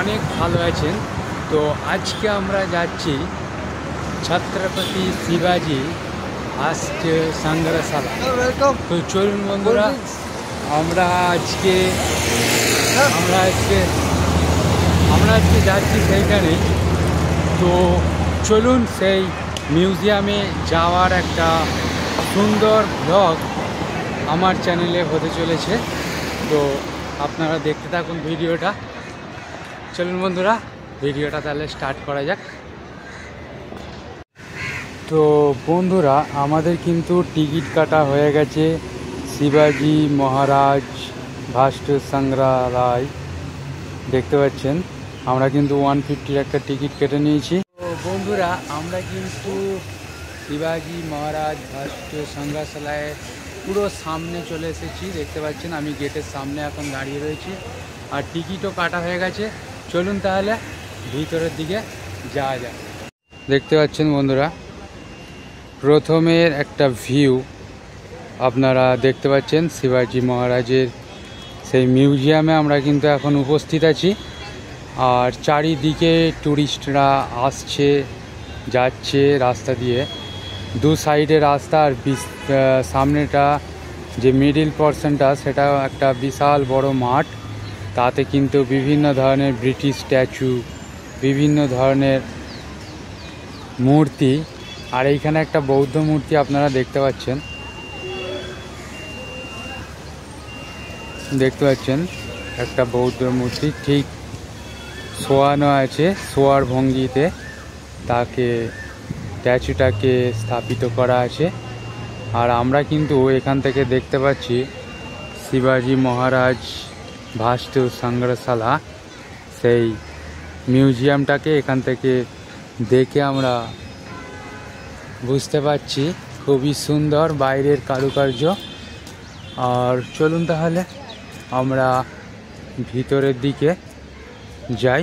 অনেক ভালো আছেন। তো আজকে আমরা যাচ্ছি ছত্রপতি শিবাজি ফার্স্ট সংগ্রহশালা। তো চলুন বন্ধুরা, আমরা আজকে যাচ্ছি সেইখানে। তো চলুন সেই মিউজিয়ামে যাওয়ার একটা সুন্দর ব্লগ আমার চ্যানেলে হতে চলেছে। তো আপনারা দেখতে থাকুন ভিডিওটা। চলুন বন্ধুরা, ভিডিওটা তাহলে স্টার্ট করা যাক। তো বন্ধুরা, আমাদের কিন্তু টিকিট কাটা হয়ে গেছে শিবাজি মহারাজ ফার্স্ট সংগ্রহালয়। দেখতে পাচ্ছেন আমরা কিন্তু 150 একটা টিকিট কেটে নিয়েছি। তো বন্ধুরা, আমরা কিন্তু শিবাজি মহারাজ ফার্স্ট সংগ্রহালয়ে পুরো সামনে চলে এসেছি। দেখতে পাচ্ছেন আমি গেটের সামনে এখন দাঁড়িয়ে রয়েছি, আর টিকিটও কাটা হয়ে গেছে। চলুন তাহলে ভিতরের দিকে যাওয়া যাক। দেখতে পাচ্ছেন বন্ধুরা, প্রথমের একটা ভিউ আপনারা দেখতে পাচ্ছেন শিবাজি মহারাজের সেই মিউজিয়ামে আমরা কিন্তু এখন উপস্থিত আছি। আর চারিদিকে টুরিস্টরা আসছে যাচ্ছে রাস্তা দিয়ে, দু সাইডে রাস্তা। আর সামনেটা যে মিডিল পোর্শনটা, সেটা একটা বিশাল বড় মাঠ। তাতে কিন্তু বিভিন্ন ধরনের ব্রিটিশ স্ট্যাচু, বিভিন্ন ধরনের মূর্তি। আর এইখানে একটা বৌদ্ধ মূর্তি আপনারা দেখতে পাচ্ছেন। একটা বৌদ্ধ মূর্তি ঠিক শোয়ানো আছে, শোয়ার ভঙ্গিতে তাকে স্ট্যাচুটাকে স্থাপিত করা আছে। আর আমরা কিন্তু এখান থেকে দেখতে পাচ্ছি শিবাজি মহারাজ ফার্স্ট সংগ্রহশালা, সেই মিউজিয়ামটাকে এখান থেকে দেখে আমরা বুঝতে পারছি খুবই সুন্দর বাইরের কারুকার্য। আর চলুন তাহলে আমরা ভিতরের দিকে যাই।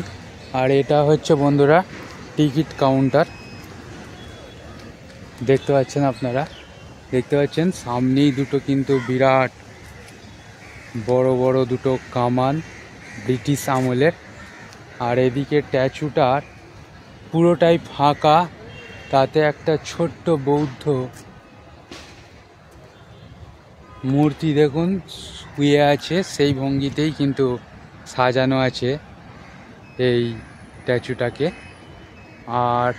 আর এটা হচ্ছে বন্ধুরা টিকিট কাউন্টার। দেখতে পাচ্ছেন আপনারা, দেখতে পাচ্ছেন সামনেই দুটো কিন্তু বিরাট বড় বড় দুটো কামান ব্রিটিশ আমলের। আর এদিকে স্ট্যাচুটার পুরোটাই ফাঁকা, তাতে একটা ছোট্ট বৌদ্ধ মূর্তি দেখুন শুয়ে আছে, সেই ভঙ্গিতেই কিন্তু সাজানো আছে এই স্ট্যাচুটাকে। আর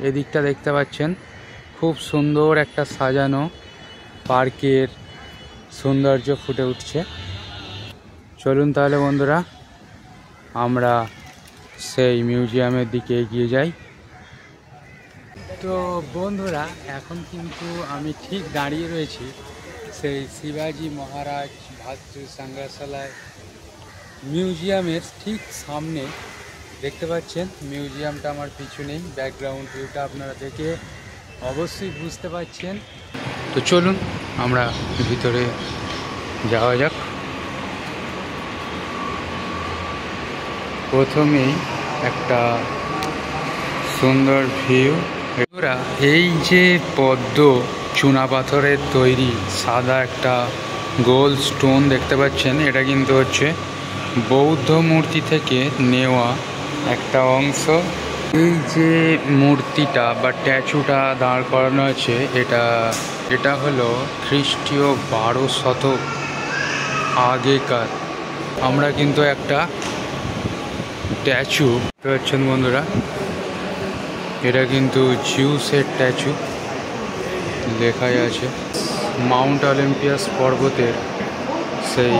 এদিকটা দেখতে পাচ্ছেন খুব সুন্দর একটা সাজানো পার্কের সৌন্দর্য ফুটে উঠছে। চলুন তাহলে বন্ধুরা, আমরা সেই মিউজিয়ামের দিকে এগিয়ে যাই। তো বন্ধুরা, এখন কিন্তু আমি ঠিক দাঁড়িয়ে রয়েছি সেই শিবাজি মহারাজ ফার্স্ট সংগ্রহশালায় মিউজিয়ামের ঠিক সামনে। দেখতে পাচ্ছেন মিউজিয়ামটা আমার পিছনেই, ব্যাকগ্রাউন্ড ভিউটা আপনারা দেখে অবশ্যই বুঝতে পারছেন। তো চলুন আমরা ভিতরে যাওয়া যাক। প্রথমেই একটা সুন্দর ভিউ। এই যে পদ্ম চুনা পাথরের তৈরি সাদা একটা গোল স্টোন দেখতে পাচ্ছেন, এটা কিন্তু হচ্ছে বৌদ্ধ মূর্তি থেকে নেওয়া একটা অংশ। এই যে মূর্তিটা বা স্ট্যাচুটা দাঁড় করানো আছে, এটা হলো খ্রিস্টীয় 12 শতক আগেকার। আমরা কিন্তু একটা স্ট্যাচু দেখতে পাচ্ছেন বন্ধুরা, এটা কিন্তু জিউসের স্ট্যাচু। লেখাই আছে মাউন্ট অলিম্পিয়াস পর্বতের সেই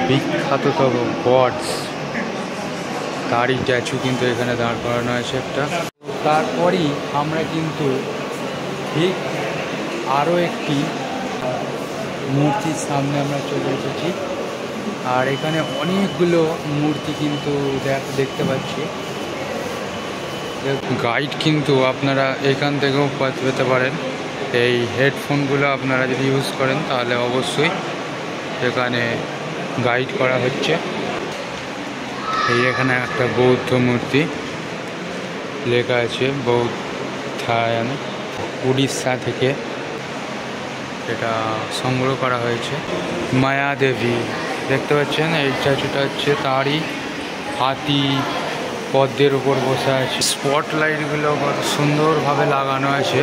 বিখ্যাততম গডস, তারই স্ট্যাচু কিন্তু এখানে দাঁড় করানো আছে একটা। তারপরই আমরা কিন্তু ঠিক আরও একটি মূর্তির সামনে আমরা চলে এসেছি। আর এখানে অনেকগুলো মূর্তি কিন্তু দেখতে পাচ্ছি। গাইড কিন্তু আপনারা এখান থেকেও পেতে পারেন। এই হেডফোনগুলো আপনারা যদি ইউজ করেন তাহলে অবশ্যই এখানে গাইড করা হচ্ছে। এই এখানে একটা বৌদ্ধ মূর্তি, লেখা আছে বৌদ্ধায়ন, উড়িষ্যা থেকে এটা সংগ্রহ করা হয়েছে। মায়া দেবী দেখতে পাচ্ছেন, এই স্ট্যাচুটা হচ্ছে তারই হাতি পদ্মের উপর বসে আছে। স্পট লাইটগুলো কত সুন্দরভাবে লাগানো আছে,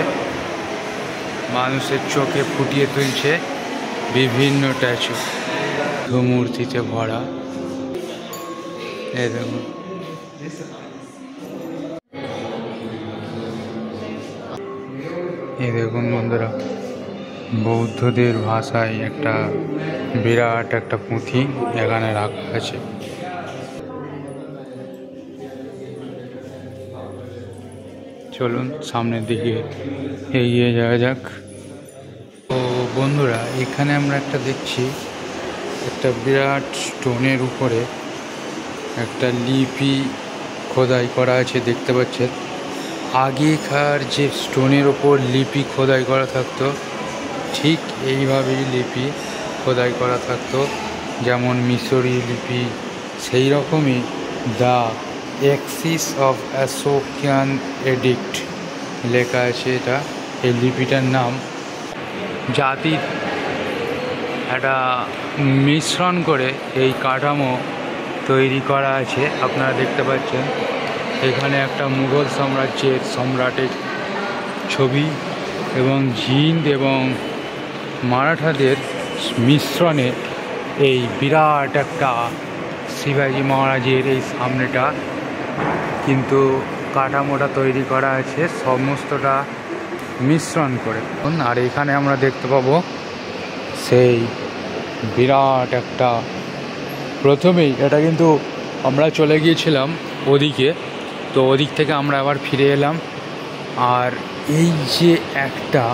মানুষের চোখে ফুটিয়ে তুলছে বিভিন্ন স্ট্যাচু মূর্তিতে ভরা। এই দেখুন, এই দেখুন বন্ধুরা, বৌদ্ধদের ভাষায় একটা বিরাট একটা পুঁথি এখানে রাখা আছে। চলুন সামনের দিকে এগিয়ে যাওয়া যাক। তো বন্ধুরা, এখানে আমরা একটা দেখছি, একটা বিরাট স্টোনের উপরে একটা লিপি খোদাই করা আছে, দেখতে পাচ্ছেন। আগেকার যে স্টোনের ওপর লিপি খোদাই করা থাকতো, ঠিক এইভাবেই লিপি খোদাই করা থাকতো, যেমন মিশরি লিপি, সেই রকমই দ্য এক্সিস অফ অ্যাশোকিয়ান এডিক্ট লেখা আছে। এটা এই লিপিটার নাম জাতির একটা মিশ্রণ করে এই কাঠামো তৈরি করা আছে। আপনারা দেখতে পাচ্ছেন এখানে একটা মুঘল সাম্রাজ্যের সম্রাটের ছবি এবং জিন্দ এবং মারাঠাদের মিশ্রণে এই বিরাট একটা শিবাজি মহারাজের এই সামনেটা কিন্তু কাঠামোটা তৈরি করা আছে, সমস্তটা মিশ্রণ করে। আর এখানে আমরা দেখতে পাবো সেই বিরাট একটা, প্রথমেই এটা কিন্তু আমরা চলে গিয়েছিলাম ওদিকে, তো ওদিক থেকে আমরা আবার ফিরে এলাম। আর এই যে একটা,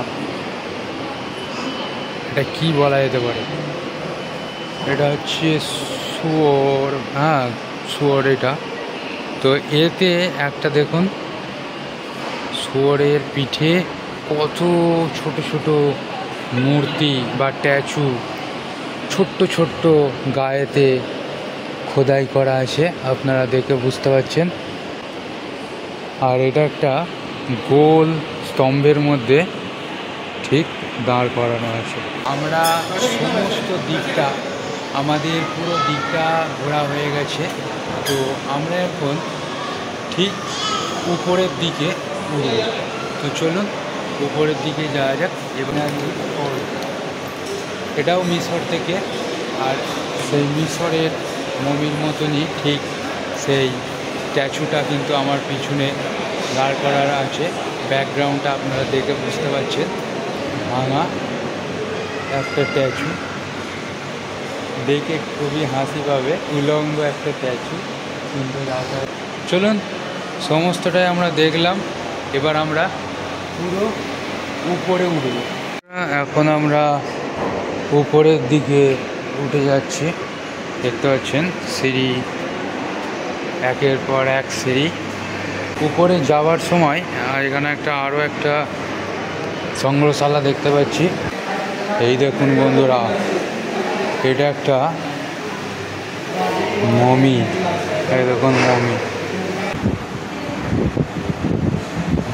এটা কি বলা যেতে পারে, এটা হচ্ছে শুয়োর, হ্যাঁ শুয়োর এটা। তো এতে একটা দেখুন, শুয়োরের পিঠে কত ছোট ছোট মূর্তি বা স্ট্যাচু, ছোট্ট ছোট্ট গায়েতে খোদাই করা আছে, আপনারা দেখে বুঝতে পারছেন। আর এটা একটা গোল স্তম্ভের মধ্যে ঠিক দাঁড় করানো আছে। আমরা সমস্ত দিকটা, আমাদের পুরো দিকটা ঘোরা হয়ে গেছে। তো আমরা এখন ঠিক উপরের দিকে উঠব। তো চলুন উপরের দিকে যাওয়া যাক। এবং এটাও মিশর থেকে, আর সেই মিশরের মমির মতনই ঠিক সেই স্ট্যাচুটা কিন্তু আমার পিছনে দাঁড় করার আছে। ব্যাকগ্রাউন্ডটা আপনারা দেখে বুঝতে পারছেন, ভাঙা একটা স্ট্যাচু, দেখে খুবই হাসি পাবে, উলঙ্গ একটা স্ট্যাচু, সুন্দর রাখা। চলুন সমস্তটাই আমরা দেখলাম, এবার আমরা পুরো উপরে উঠব। এখন আমরা উপরের দিকে উঠে যাচ্ছি, দেখতে পাচ্ছেন সিঁড়ি, একের পর এক সিঁড়ি। উপরে যাওয়ার সময় এখানে আরও একটা সংগ্রহশালা দেখতে পাচ্ছি। এই দেখুন বন্ধুরা, এটা একটা মমি, এই দেখুন মমি,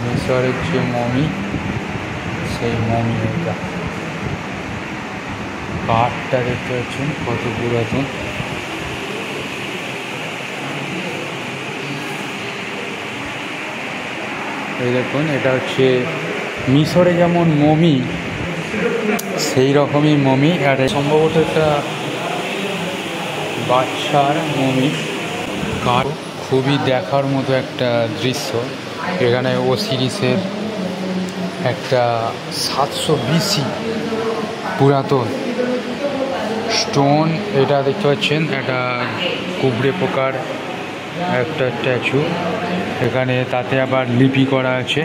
মিশরের যে মমি, সেই মমি। এটা কাঠটা দেখতে পাচ্ছেন কত পুরাতন। এই দেখুন, এটা হচ্ছে মিশরে যেমন মমি, সেই রকমই মমি। আর সম্ভবত একটা বাচ্চার মমি। কাঠ খুবই দেখার মতো একটা দৃশ্য। এখানে ওসিরিসের একটা 700 BC পুরাতন স্টোন, এটা দেখতে পাচ্ছেন, একটা কুবড়ে পোকার একটা স্ট্যাচু। এখানে তাতে আবার লিপি করা আছে।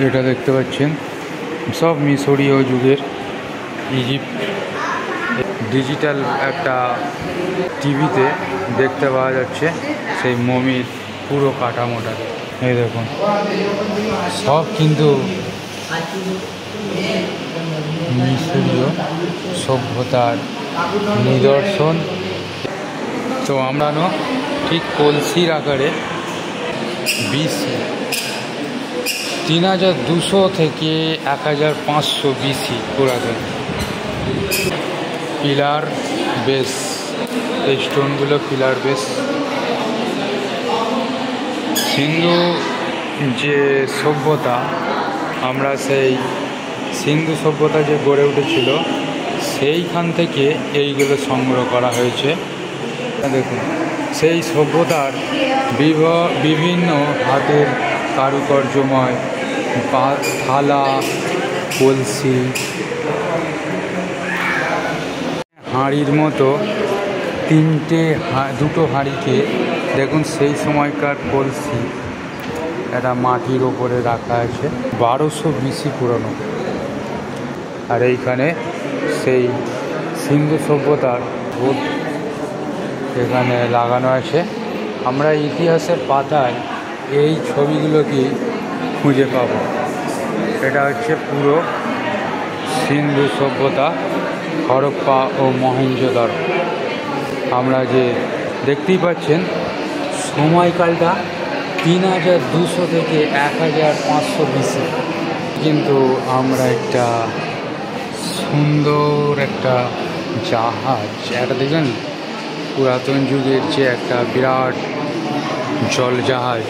এটা দেখতে পাচ্ছেন সব মিশরীয় যুগের, ইজিপ্ট। ডিজিটাল একটা টিভিতে দেখতে পাওয়া যাচ্ছে সেই মমির পুরো কাঠামোটা। এই দেখুন, সব কিন্তু মিশরীয় সভ্যতার নিদর্শন। তো আমরা ঠিক কলসির আকারে BC 3200 থেকে 1500 BC পুরাতন পিলার বেস। এই স্টোনগুলো পিলার বেস। সিন্ধু যে সভ্যতা, আমরা সেই সিন্ধু সভ্যতা যে গড়ে উঠেছিল সেইখান থেকে এইগুলো সংগ্রহ করা হয়েছে। দেখুন সেই সভ্যতার বিভিন্ন হাতের কারুকার্যময় থালা, কলসি, হাঁড়ির মতো দুটো হাঁড়িকে দেখুন সেই সময়কার কলসি একটা মাটির ওপরে রাখা আছে, 1200 BC পুরনো। আর এইখানে সেই সিন্ধু সভ্যতার বোধ এখানে লাগানো আছে। আমরা ইতিহাসের পাতায় এই ছবিগুলোকে খুঁজে পাব। এটা হচ্ছে পুরো সিন্ধু সভ্যতা, হরপ্পা ও মহেঞ্জোদারো। আমরা যে দেখতেই পাচ্ছেন সময়কালটা 3200 থেকে 1500 BC। কিন্তু আমরা একটা সুন্দর একটা জাহাজ, এটা দেখবেন পুরাতন যুগের যে একটা বিরাট জলজাহাজ,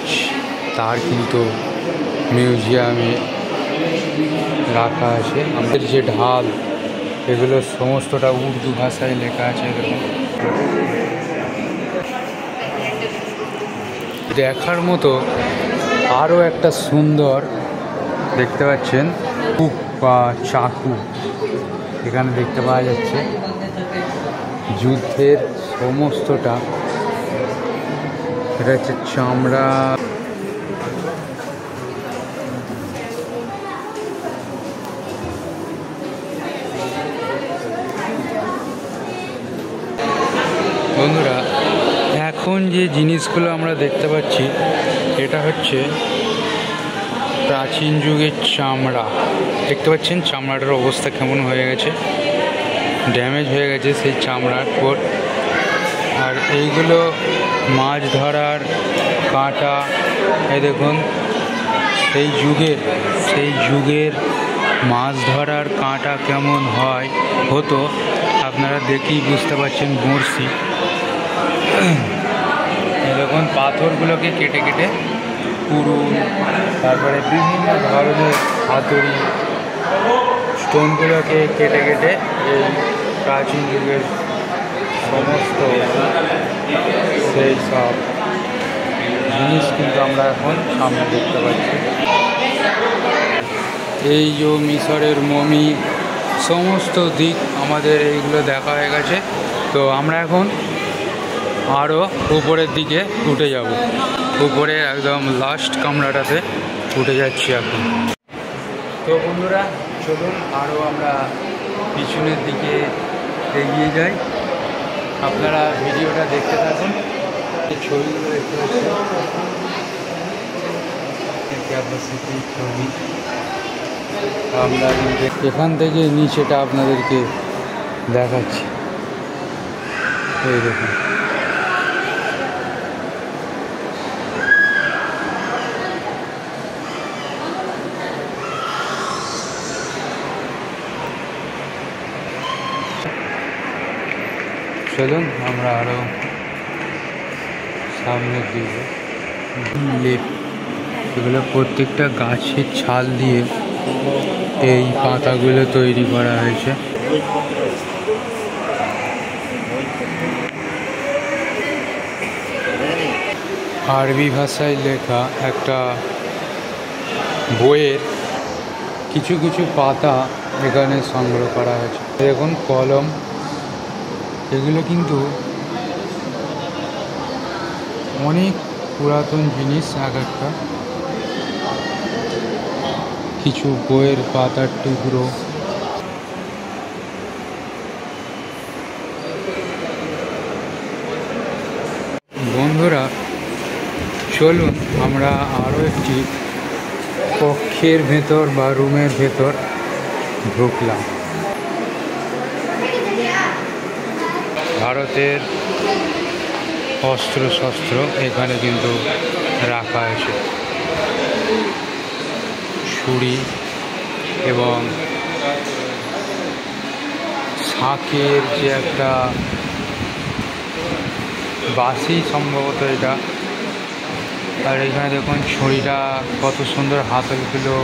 তার কিন্তু মিউজিয়ামে রাখা আছে। আমাদের যে ঢাল, এগুলো সমস্তটা উর্দু ভাষায় লেখা আছে। এরকম দেখার মতো আরও একটা সুন্দর দেখতে পাচ্ছেন হুক বা চাকু এখানে দেখতে পাওয়া যাচ্ছে। যুদ্ধের সমস্তটা, এটা হচ্ছে চামড়া। বন্ধুরা, এখন যে জিনিসগুলো আমরা দেখতে পাচ্ছি এটা হচ্ছে প্রাচীন যুগের চামড়া। দেখতে পাচ্ছেন চামড়াটার অবস্থা কেমন হয়ে গেছে, ড্যামেজ হয়ে গেছে সেই চামড়ার পর। আর এইগুলো মাছ ধরার কাঁটা, এই দেখুন সেই যুগের মাছ ধরার কাঁটা কেমন হতো আপনারা দেখেই বুঝতে পারছেন। বড়শি, দেখুন পাথরগুলোকে কেটে কেটে কুড়ুল, তারপরে বিভিন্ন ধরনের হাতুড়ি, স্টোনগুলোকে কেটে কেটে এই প্রাচীন যুগের সমস্ত সেই সব জিনিস কিন্তু আমরা এখন সামনে দেখতে পাচ্ছি। এই যে মিশরের মমি, সমস্ত দিক আমাদের এইগুলো দেখা হয়ে গেছে। তো আমরা এখন আরও উপরের দিকে উঠে যাব, উপরে একদম লাস্ট কামরাটাতে উঠে যাচ্ছি এখন। তো বন্ধুরা চলুন আরও আমরা পিছনের দিকে এগিয়ে যাই। আপনারা ভিডিওটা দেখতে থাকুন। এই ছবিগুলো দেখতে পাচ্ছেন ছবি। আমরা এখান থেকে নিচেটা আপনাদেরকে দেখাচ্ছি। এই দেখুন, চলুন আমরা আরও সামনের দিকে। এগুলো প্রত্যেকটা গাছের ছাল দিয়ে এই পাতাগুলো তৈরি করা হয়েছে। আরবি ভাষায় লেখা একটা বইয়ের কিছু কিছু পাতা এখানে সংগ্রহ করা হয়েছে। দেখুন কলম, এগুলো কিন্তু অনেক পুরাতন জিনিস। এক একটা কিছু বইয়ের পাতার টুকরো। বন্ধুরা চলুন আমরা আরও একটি কক্ষের ভেতর বা রুমের ভেতর ঢুকলাম। ভারতের অস্ত্রশস্ত্র এখানে কিন্তু রাখা আছে, ছুরি এবং শাঁখের যে একটা বাসি সম্ভবত এটা। আর এখানে দেখুন ছড়িটা কত সুন্দর হাতলগুলো।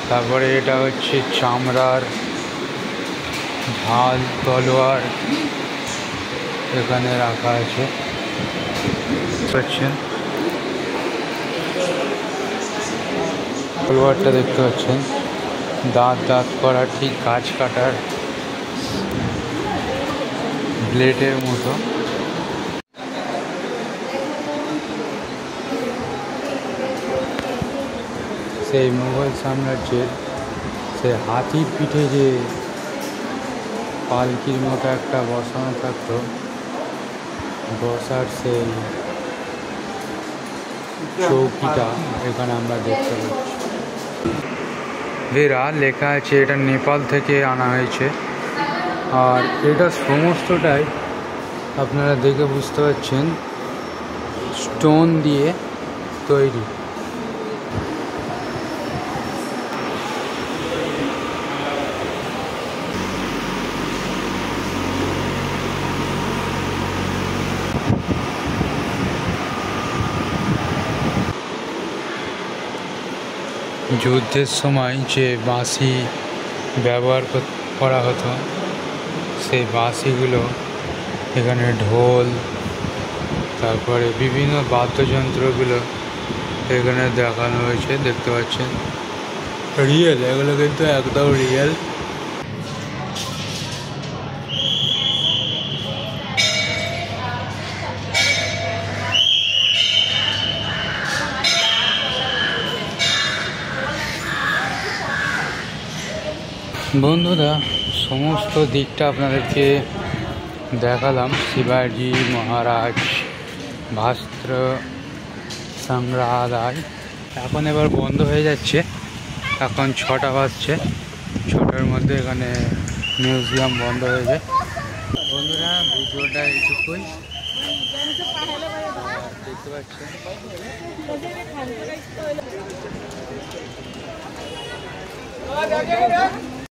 তারপরে এটা হচ্ছে চামড়ার ঢাল তলোয়ার এখানে রাখা আছে, পাচ্ছেন তলোয়ারটা দেখতে পাচ্ছেন, দাঁত দাঁত করা, ঠিক গাছ কাটার ব্লেডের মতো। সেই মুঘল সাম্রাজ্যের সে হাতির পিঠে যে পালকির মতো একটা বসানো থাকতো, বসার সেই চৌকিটা এখানে আমরা দেখতে পাচ্ছি। এরা লেখা আছে এটা নেপাল থেকে আনা হয়েছে। আর এটা সমস্তটাই আপনারা দেখে বুঝতে পারছেন স্টোন দিয়ে তৈরি। যুদ্ধের সময় যে বাঁশি ব্যবহার করা হতো, সেই বাঁশিগুলো এখানে ঢোল, তারপরে বিভিন্ন বাদ্যযন্ত্রগুলো এখানে দেখানো হয়েছে, দেখতে পাচ্ছেন। রিয়েল, এগুলো কিন্তু একদম রিয়েল। বন্ধুরা, সমস্ত দিকটা আপনাদেরকে দেখালাম শিবাজি মহারাজ ভাস্ত্র সংগ্রহালয়। এখন এবার বন্ধ হয়ে যাচ্ছে, এখন 6টা বাজছে। 6টার মধ্যে এখানে মিউজিয়াম বন্ধ হয়ে যায়। বন্ধুরা, ভিডিওটা এইটুকুই, দেখতে পাচ্ছেন।